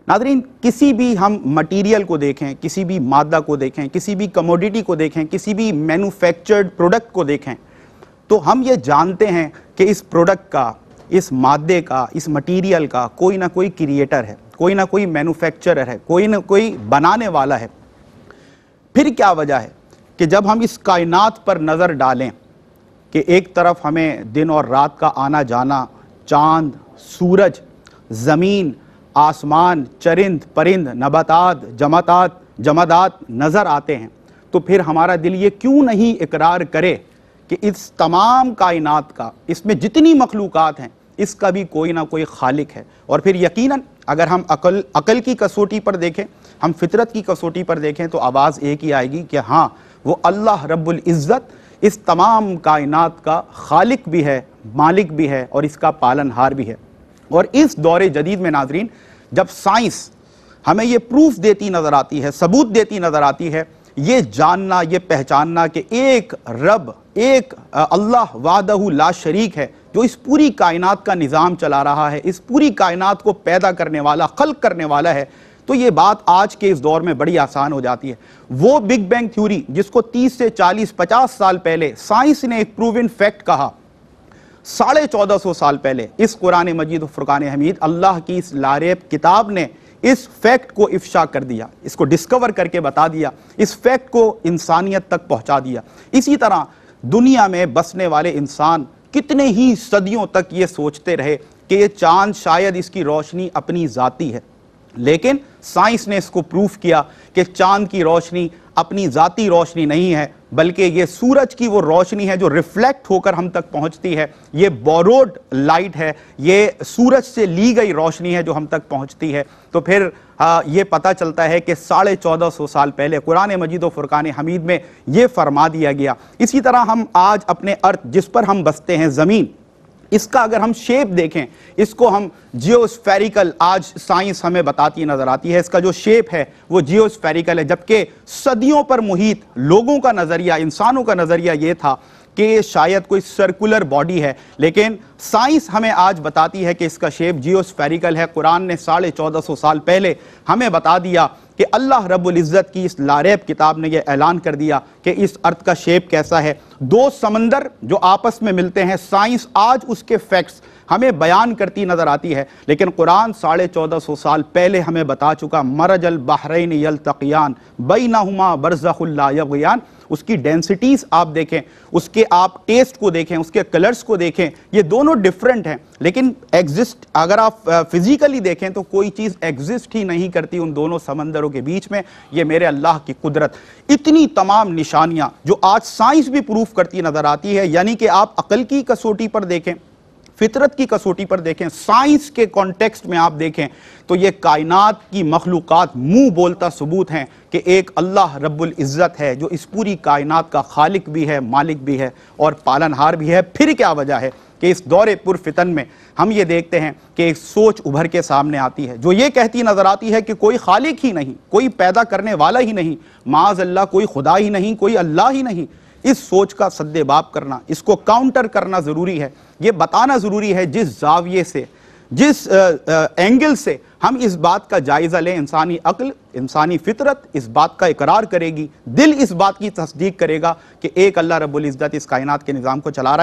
ناظرین، کسی بھی ہم مٹیریل کو دیکھیں، کسی بھی مادہ کو دیکھیں، کسی بھی کموڈیٹی کو دیکھیں، کسی بھی مینوفیکچرڈ پروڈکٹ کو دیکھیں، تو ہم یہ جانتے ہیں کہ اس پروڈکٹ کا، اس مادے کا، اس مٹیریل کا کوئی نہ کوئی کریٹر ہے، کوئی نہ کوئی مینوفیکچرر ہے، کوئی نہ کوئی بنانے والا ہے۔ پھر کیا وجہ ہے کہ جب ہم اس کائنات پر نظر ڈالیں کہ ایک طرف ہمیں دن اور رات کا آنا جانا، چاند، سورج، زمین، آسمان، چرند، پرند، نباتات، جمادات نظر آتے ہیں، تو پھر ہمارا دل یہ کیوں نہیں اقرار کرے کہ اس تمام کائنات کا، اس میں جتنی مخلوقات ہیں، اس کا بھی کوئی نہ کوئی خالق ہے۔ اور پھر یقیناً اگر ہم عقل کی کسوٹی پر دیکھیں، ہم فطرت کی کسوٹی پر دیکھیں، تو آواز ایک ہی آئے گی کہ ہاں، وہ اللہ رب العزت اس تمام کائنات کا خالق بھی ہے، مالک بھی ہے، اور اس کا پالنہار بھی ہے۔ اور اس دور جدید میں ناظرین، جب سائنس ہمیں یہ پروف دیتی نظر آتی ہے، ثبوت دیتی نظر آتی ہے، یہ جاننا، یہ پہچاننا کہ ایک رب، ایک اللہ وحدہ لا شریک ہے جو اس پوری کائنات کا نظام چلا رہا ہے، اس پوری کائنات کو پیدا کرنے والا، خلق کرنے والا ہے، تو یہ بات آج کے اس دور میں بڑی آسان ہو جاتی ہے۔ وہ بگ بینگ تھیوری جس کو 30 سے 40، 50 سال پہلے سائنس نے ایک پروون فیکٹ کہا، 1450 سال پہلے اس قرآن مجید و فرقان حمید، اللہ کی اس لاریب کتاب نے اس فیکٹ کو افشا کر دیا، اس کو ڈسکور کر کے بتا دیا، اس فیکٹ کو انسانیت تک پہنچا دیا۔ اسی طرح دنیا میں بسنے والے انسان کتنے ہی صدیوں تک یہ سوچتے رہے کہ یہ چاند شاید اس کی روشنی اپنی ذاتی ہے، لیکن سائنس نے اس کو پروف کیا کہ چاند کی روشنی اپنی ذاتی روشنی نہیں ہے، بلکہ یہ سورج کی وہ روشنی ہے جو ریفلیکٹ ہو کر ہم تک پہنچتی ہے، یہ بوروڈ لائٹ ہے، یہ سورج سے لی گئی روشنی ہے جو ہم تک پہنچتی ہے۔ تو پھر یہ پتہ چلتا ہے کہ 1450 سال پہلے قرآن مجید و فرقان حمید میں یہ فرما دیا گیا۔ اسی طرح ہم آج اپنے ارتھ جس پر ہم بستے ہیں، زمین، اس کا اگر ہم شیپ دیکھیں، اس کو ہم جیوسفیریکل، آج سائنس ہمیں بتاتی نظر آتی ہے، اس کا جو شیپ ہے وہ جیوسفیریکل ہے، جبکہ صدیوں پر محیط لوگوں کا نظریہ، انسانوں کا نظریہ یہ تھا کہ یہ شاید کوئی سرکولر باڈی ہے، لیکن سائنس ہمیں آج بتاتی ہے کہ اس کا شیپ جیوسفیریکل ہے۔ قرآن نے 1450 سال پہلے ہمیں بتا دیا کہ اللہ رب العزت کی اس لاریب کتاب نے یہ اعلان کر دیا کہ اس ارتھ کا شیپ کیسا ہے۔ دو سمندر جو آپس میں ملتے ہیں، سائنس آج اس کے فیکٹس ہمیں بیان کرتی نظر آتی ہے، لیکن قرآن 1450 سال پہلے ہمیں بتا چکا، مرج البحرین یلتقیان بینہما برزخ لا یبغیان۔ اس کی ڈینسٹیز آپ دیکھیں، اس کے آپ ٹیسٹ کو دیکھیں، اس کے کلرز کو دیکھیں، یہ دونوں ڈیفرنٹ ہیں، لیکن ایگزسٹ اگر آپ فزیکلی دیکھیں تو کوئی چیز ایگزسٹ ہی نہیں کرتی ان دونوں سمندروں کے بیچ میں۔ یہ میرے اللہ کی قدرت، اتنی تمام نشانیاں جو آج سائنس بھی پروف کرتی نظر آتی ہے، یعنی کہ آپ عقل کی کسوٹی پر دیکھیں، فطرت کی کسوٹی پر دیکھیں، سائنس کے کانٹیکسٹ میں آپ دیکھیں، تو یہ کائنات کی مخلوقات منہ بولتا ثبوت ہیں کہ ایک اللہ رب العزت ہے جو اس پوری کائنات کا خالق بھی ہے، مالک بھی ہے اور پالنہار بھی ہے۔ پھر کیا وجہ ہے کہ اس دور پر فتن میں ہم یہ دیکھتے ہیں کہ ایک سوچ ابھر کے سامنے آتی ہے جو یہ کہتی نظر آتی ہے کہ کوئی خالق ہی نہیں، کوئی پیدا کرنے والا ہی نہیں، معاذ اللہ کوئی خدا ہی نہیں، کوئی اللہ ہی نہیں۔ اس سوچ کا سد باب کرنا، اس کو کاؤنٹر کرنا ضروری ہے، یہ بتانا ضروری ہے جس زاویے سے، جس اینگل سے ہم اس بات کا جائزہ لیں۔ انسانی عقل، انسانی فطرت اس بات کا اقرار کرے گی، دل اس بات کی تصدیق کرے گا کہ ایک اللہ رب العزت اس کائنات کے نظام کو چلا رہا ہے۔